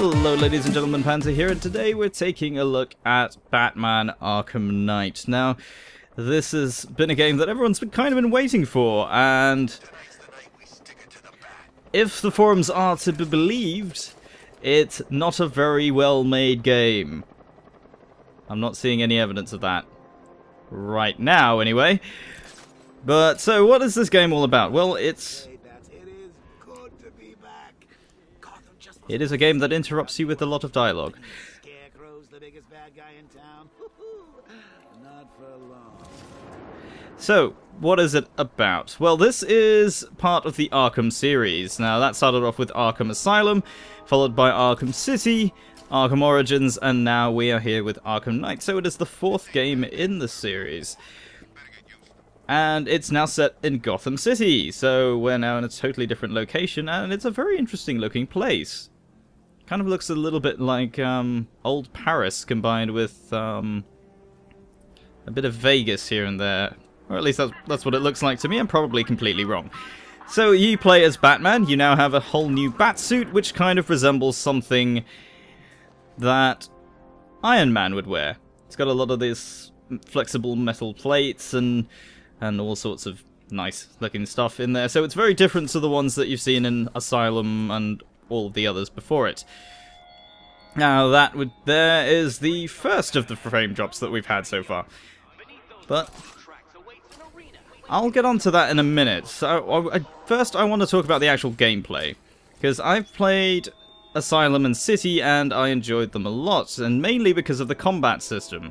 Hello ladies and gentlemen, Panther here, and today we're taking a look at Batman Arkham Knight. Now, this has been a game that everyone's been waiting for, and if the forums are to be believed, it's not a very well made game. I'm not seeing any evidence of that right now, anyway. But, so what is this game all about? Well, it is a game that interrupts you with a lot of dialogue. So, what is it about? Well, this is part of the Arkham series. Now, that started off with Arkham Asylum, followed by Arkham City, Arkham Origins, and now we are here with Arkham Knight. So it is the fourth game in the series. And it's now set in Gotham City, so we're now in a totally different location, and it's a very interesting looking place. Kind of looks a little bit like old Paris combined with a bit of Vegas here and there. Or at least that's what it looks like to me. I'm probably completely wrong. So you play as Batman. You now have a whole new Batsuit, which kind of resembles something that Iron Man would wear. It's got a lot of these flexible metal plates and all sorts of nice looking stuff in there. So it's very different to the ones that you've seen in Asylum and all of the others before it. Now there is the first of the frame drops that we've had so far. But I'll get onto that in a minute. So first I want to talk about the actual gameplay, because I've played Asylum and City and I enjoyed them a lot, and mainly because of the combat system.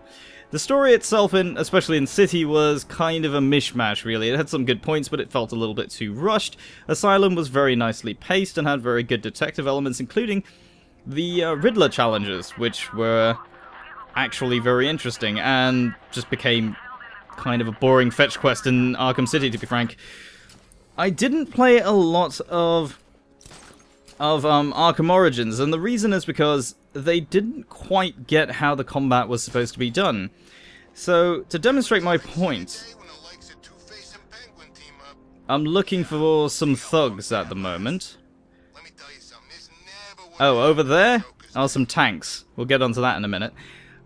The story itself, especially in City, was kind of a mishmash, really. It had some good points, but it felt a little bit too rushed. Asylum was very nicely paced and had very good detective elements, including the Riddler challenges, which were actually very interesting, and just became kind of a boring fetch quest in Arkham City, to be frank. I didn't play a lot of Arkham Origins, and the reason is because they didn't quite get how the combat was supposed to be done. So, to demonstrate my point, I'm looking for some thugs at the moment. Oh, over there are some tanks. We'll get onto that in a minute.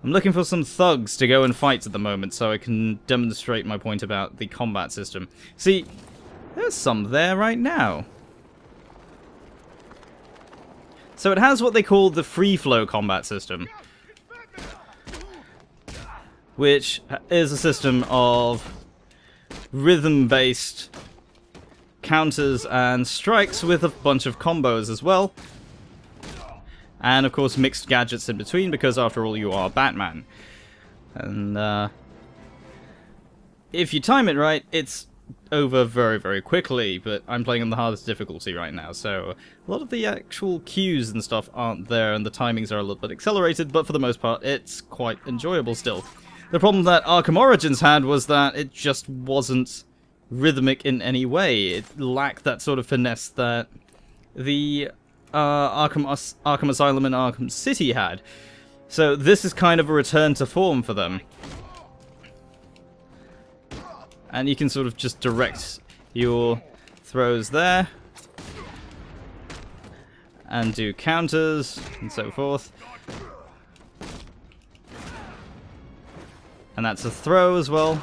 I'm looking for some thugs to go and fight at the moment, so I can demonstrate my point about the combat system. See, there's some there right now. So it has what they call the free flow combat system, which is a system of rhythm-based counters and strikes with a bunch of combos as well. And of course mixed gadgets in between, because after all you are Batman. And if you time it right, it's over very, very quickly, but I'm playing on the hardest difficulty right now, so a lot of the actual cues and stuff aren't there, and the timings are a little bit accelerated, but for the most part, it's quite enjoyable still. The problem that Arkham Origins had was that it just wasn't rhythmic in any way. It lacked that sort of finesse that the Arkham Asylum and Arkham City had. So this is kind of a return to form for them. And you can sort of just direct your throws there, and do counters, and so forth. And that's a throw as well,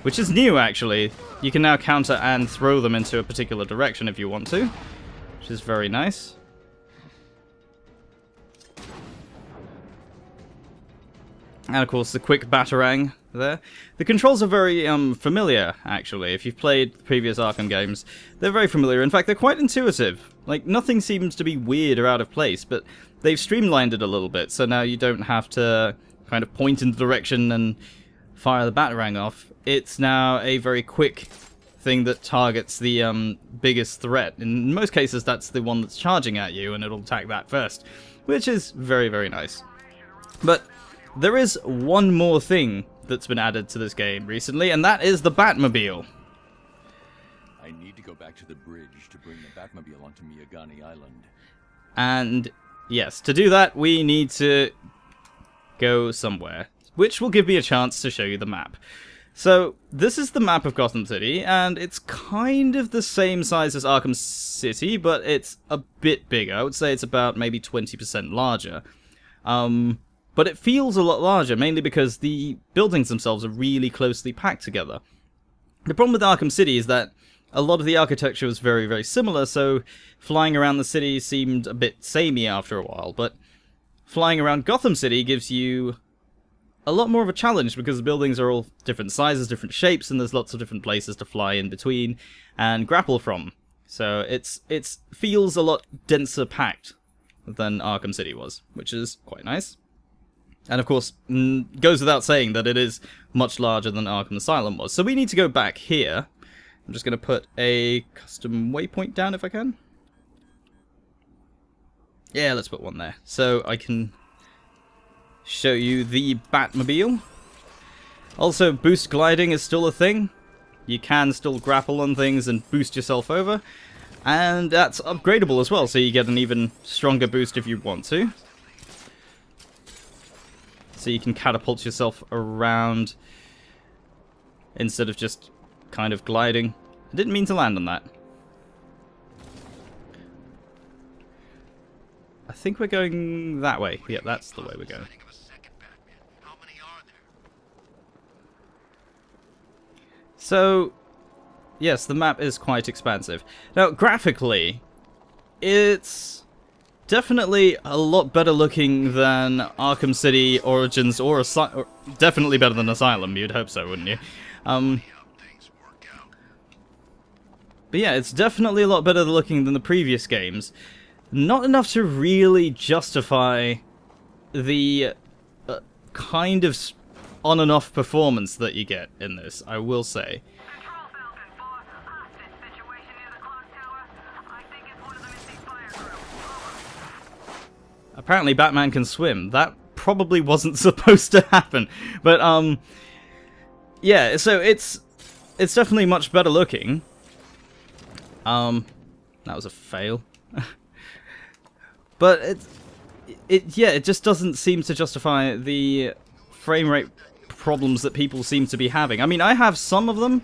which is new actually. You can now counter and throw them into a particular direction if you want to, which is very nice. And of course the quick batarang there. The controls are very familiar, actually. If you've played the previous Arkham games, they're very familiar. In fact, they're quite intuitive. Like, nothing seems to be weird or out of place, but they've streamlined it a little bit, so now you don't have to kind of point in the direction and fire the batarang off. It's now a very quick thing that targets the biggest threat. In most cases, that's the one that's charging at you, and it'll attack that first, which is very, very nice. But there is one more thing that's been added to this game recently, and that is the Batmobile. I need to go back to the bridge to bring the Batmobile onto Miyagani Island. And yes, to do that, we need to go somewhere, which will give me a chance to show you the map. So, this is the map of Gotham City, and it's kind of the same size as Arkham City, but it's a bit bigger. I would say it's about maybe 20% larger. But it feels a lot larger, mainly because the buildings themselves are really closely packed together. The problem with Arkham City is that a lot of the architecture was very, very similar, so flying around the city seemed a bit samey after a while, but flying around Gotham City gives you a lot more of a challenge because the buildings are all different sizes, different shapes, and there's lots of different places to fly in between and grapple from. So it feels a lot denser packed than Arkham City was, which is quite nice. And of course, goes without saying that it is much larger than Arkham Asylum was. So we need to go back here. I'm just going to put a custom waypoint down if I can. Yeah, let's put one there. So I can show you the Batmobile. Also, boost gliding is still a thing. You can still grapple on things and boost yourself over. And that's upgradable as well, so you get an even stronger boost if you want to. So you can catapult yourself around instead of just kind of gliding. I didn't mean to land on that. I think we're going that way. Yeah, that's the way we're going. So, yes, the map is quite expansive. Now, graphically, it's definitely a lot better looking than Arkham City, Origins, or definitely better than Asylum. You'd hope so, wouldn't you? But yeah, it's definitely a lot better looking than the previous games. Not enough to really justify the kind of on and off performance that you get in this, I will say. Apparently Batman can swim. That probably wasn't supposed to happen. But yeah, so it's definitely much better looking. That was a fail. But it just doesn't seem to justify the frame rate problems that people seem to be having. I mean, I have some of them.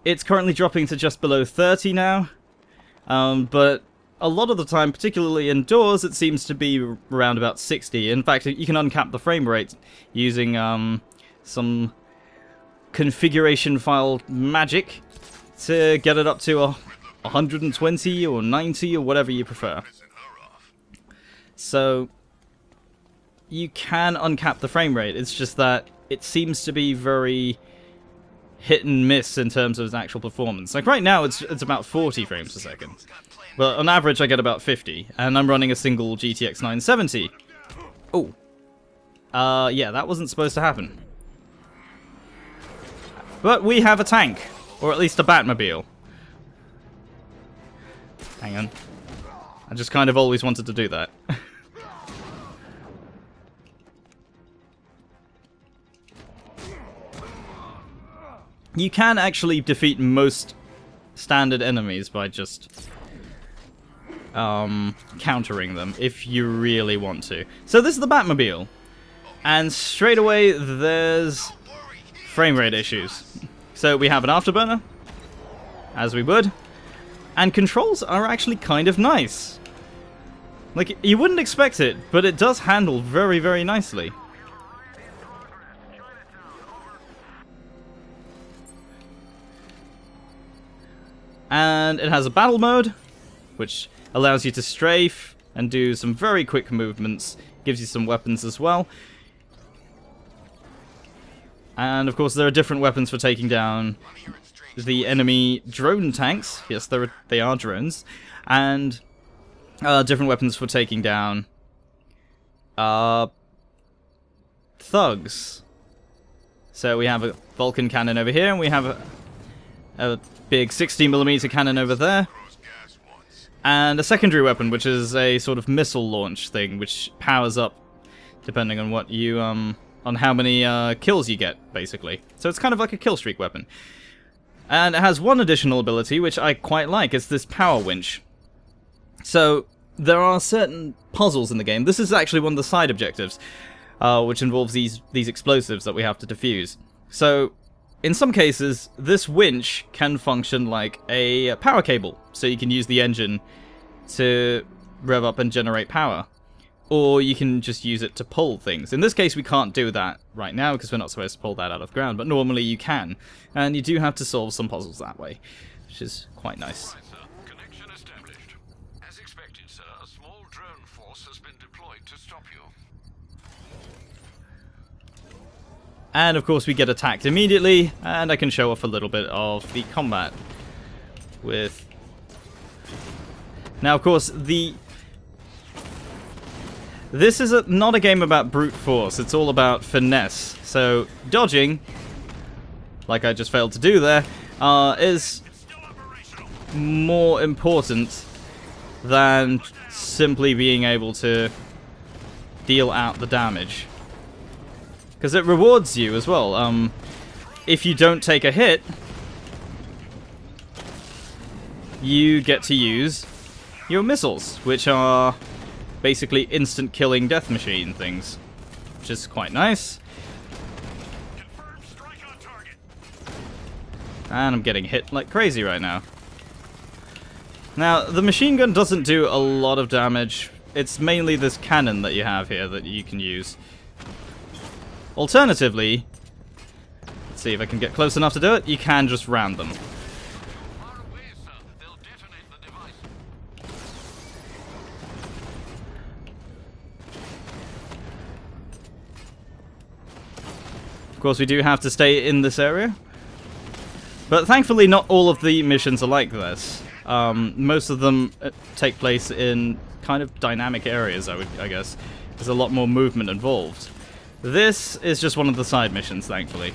It's currently dropping to just below 30 now. But a lot of the time, particularly indoors, it seems to be around about 60. In fact, you can uncap the frame rate using some configuration file magic to get it up to 120 or 90 or whatever you prefer. So you can uncap the frame rate. It's just that it seems to be very hit and miss in terms of its actual performance. Like right now, it's about 40 frames per second. But on average, I get about 50, and I'm running a single GTX 970. Oh. Yeah, that wasn't supposed to happen. But we have a tank, or at least a Batmobile. Hang on. I just kind of always wanted to do that. You can actually defeat most standard enemies by just countering them if you really want to. So this is the Batmobile, and straight away there's frame rate issues. So we have an afterburner, as we would, and controls are actually kind of nice. Like, you wouldn't expect it, but it does handle very, very nicely. And it has a battle mode, which allows you to strafe and do some very quick movements. Gives you some weapons as well. And of course there are different weapons for taking down the enemy drone tanks. Yes, they are drones. And different weapons for taking down thugs. So we have a Vulcan cannon over here, and we have a big 60mm cannon over there. And a secondary weapon, which is a sort of missile launch thing, which powers up depending on what you, on how many kills you get, basically. So it's kind of like a kill streak weapon. And it has one additional ability, which I quite like. It's this power winch. So there are certain puzzles in the game. This is actually one of the side objectives, which involves these explosives that we have to defuse. So, in some cases, this winch can function like a power cable. So you can use the engine to rev up and generate power. Or you can just use it to pull things. In this case, we can't do that right now because we're not supposed to pull that out of the ground, but normally you can. And you do have to solve some puzzles that way, which is quite nice. Right, sir. Connection established. As expected, sir, a small drone force has been deployed to stop you. And of course we get attacked immediately, and I can show off a little bit of the combat with... Now of course, this is not a game about brute force, it's all about finesse. So dodging, like I just failed to do there, is more important than simply being able to deal out the damage. Because it rewards you as well. If you don't take a hit, you get to use your missiles, which are basically instant killing death machine things, which is quite nice. Confirmed strike on target. And I'm getting hit like crazy right now. Now, the machine gun doesn't do a lot of damage. It's mainly this cannon that you have here that you can use. Alternatively, let's see if I can get close enough to do it, you can just ram them. Far away, sir. They'll detonate the device. Of course, we do have to stay in this area. But thankfully, not all of the missions are like this. Most of them take place in kind of dynamic areas, I guess. There's a lot more movement involved. This is just one of the side missions, thankfully.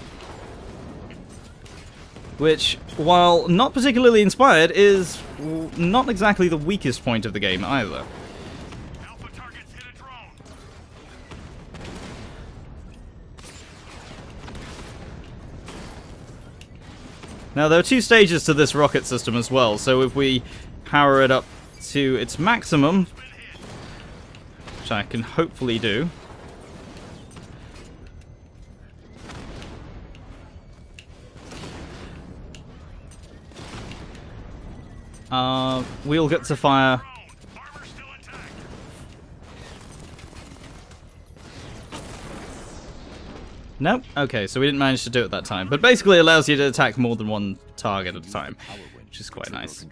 Which, while not particularly inspired, is not exactly the weakest point of the game either. Alpha targets hit a drone. Now, there are two stages to this rocket system as well, so if we power it up to its maximum, which I can hopefully do, we'll get to fire. Armor still intact. Nope. Okay, so we didn't manage to do it that time. But basically it allows you to attack more than one target at a time, which is quite nice.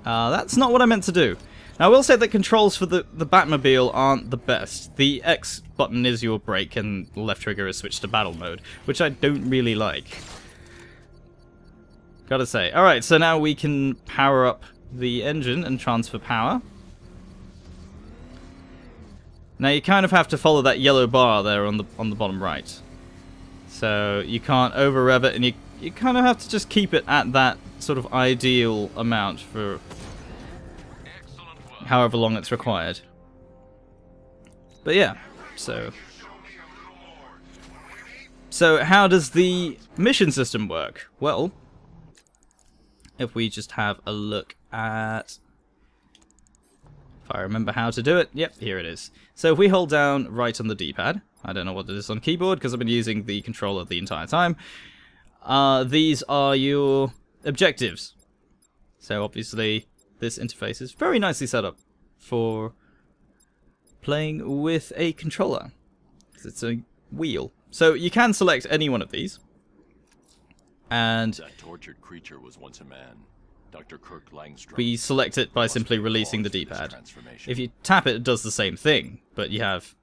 That's not what I meant to do. Now, I will say that controls for the Batmobile aren't the best. The X button is your brake and the left trigger is switched to battle mode, which I don't really like. Gotta say. Alright, so now we can power up the engine and transfer power. Now you kind of have to follow that yellow bar there on the bottom right. So you can't over rev it, and you kind of have to just keep it at that sort of ideal amount for however long it's required. But yeah, so how does the mission system work? Well, if we just have a look at, if I remember how to do it, yep, here it is. So if we hold down right on the D-pad, I don't know what it is on keyboard because I've been using the controller the entire time, these are your objectives. So obviously this interface is very nicely set up for playing with a controller, because it's a wheel. So you can select any one of these, and that tortured creature was once a man. Dr. Kirk Langstrom. We select it by simply releasing the D-pad. If you tap it, it does the same thing, but you have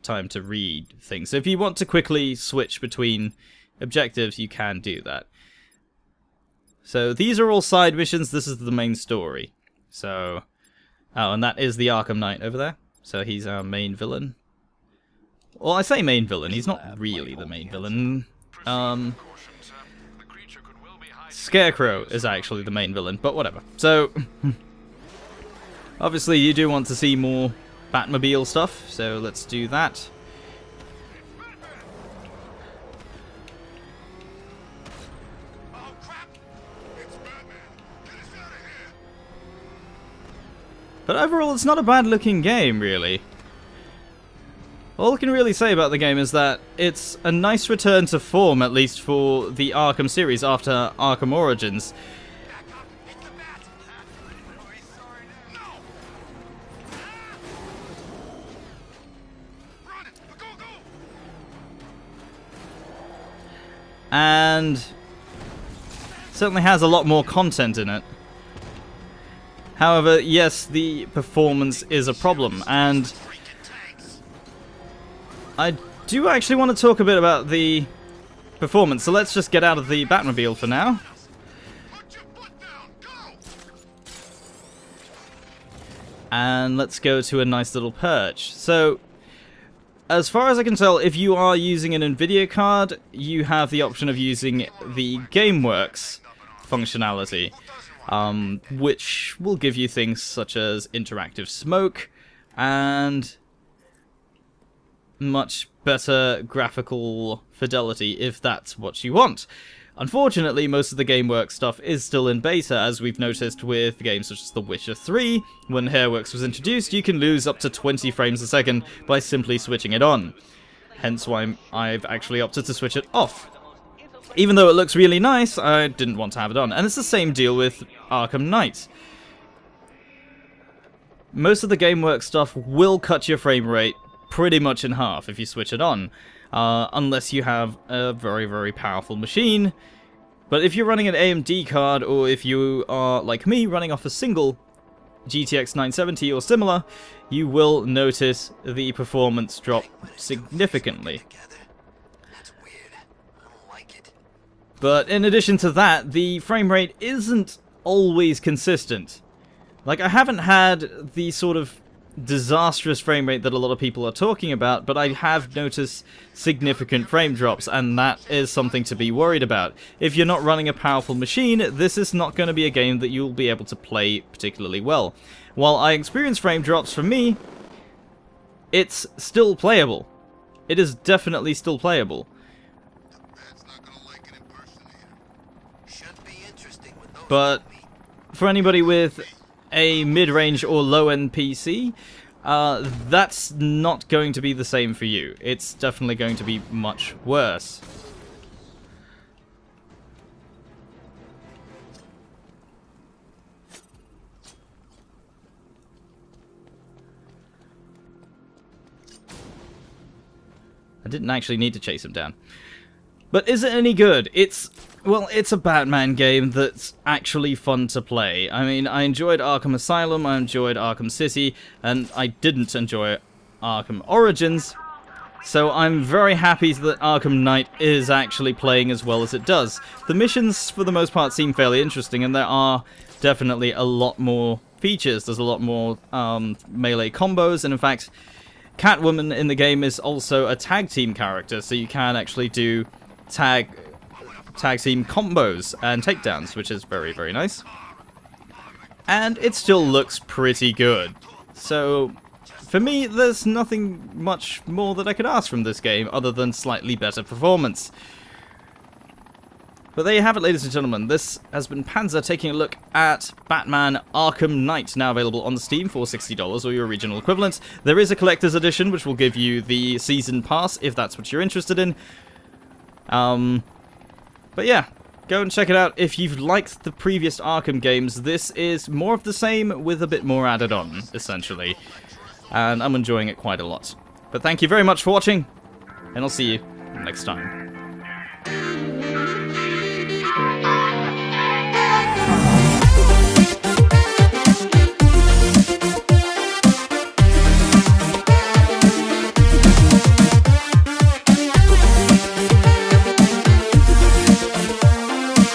time to read things. So if you want to quickly switch between objectives, you can do that. So these are all side missions. This is the main story. So, oh, and that is the Arkham Knight over there. So he's our main villain. Well, I say main villain. He's not really the main villain. Scarecrow is actually the main villain, but whatever. So, obviously you do want to see more Batmobile stuff, so let's do that. But overall, it's not a bad looking game, really. All I can really say about the game is that it's a nice return to form, at least for the Arkham series after Arkham Origins. And certainly has a lot more content in it. However, yes, the performance is a problem, and I do actually want to talk a bit about the performance, so let's just get out of the Batmobile for now. And let's go to a nice little perch. So, as far as I can tell, if you are using an Nvidia card, you have the option of using the GameWorks functionality, which will give you things such as interactive smoke and much better graphical fidelity if that's what you want. Unfortunately, most of the GameWorks stuff is still in beta, as we've noticed with games such as The Witcher 3. When Hairworks was introduced, you can lose up to 20 frames a second by simply switching it on. Hence why I've actually opted to switch it off. Even though it looks really nice, I didn't want to have it on. And it's the same deal with Arkham Knight. Most of the GameWorks stuff will cut your frame rate pretty much in half if you switch it on. Unless you have a very, very powerful machine. But if you're running an AMD card, or if you are, like me, running off a single GTX 970 or similar, you will notice the performance drop significantly. But in addition to that, the frame rate isn't always consistent. Like, I haven't had the sort of disastrous frame rate that a lot of people are talking about, but I have noticed significant frame drops, and that is something to be worried about. If you're not running a powerful machine, this is not going to be a game that you'll be able to play particularly well. While I experience frame drops, for me, it's still playable. It is definitely still playable. But for anybody with a mid-range or low-end PC, that's not going to be the same for you. It's definitely going to be much worse. I didn't actually need to chase him down. But is it any good? Well, it's a Batman game that's actually fun to play. I mean, I enjoyed Arkham Asylum, I enjoyed Arkham City, and I didn't enjoy Arkham Origins. So I'm very happy that Arkham Knight is actually playing as well as it does. The missions, for the most part, seem fairly interesting, and there are definitely a lot more features. There's a lot more melee combos, and in fact, Catwoman in the game is also a tag team character, so you can actually do tag team combos and takedowns, which is very, very nice. And it still looks pretty good. So, for me, there's nothing much more that I could ask from this game other than slightly better performance. But there you have it, ladies and gentlemen. This has been Panzer taking a look at Batman Arkham Knight, now available on Steam for $60 or your regional equivalent. There is a collector's edition which will give you the season pass if that's what you're interested in. But yeah, go and check it out. If you've liked the previous Arkham games, this is more of the same with a bit more added on, essentially. And I'm enjoying it quite a lot. But thank you very much for watching, and I'll see you next time.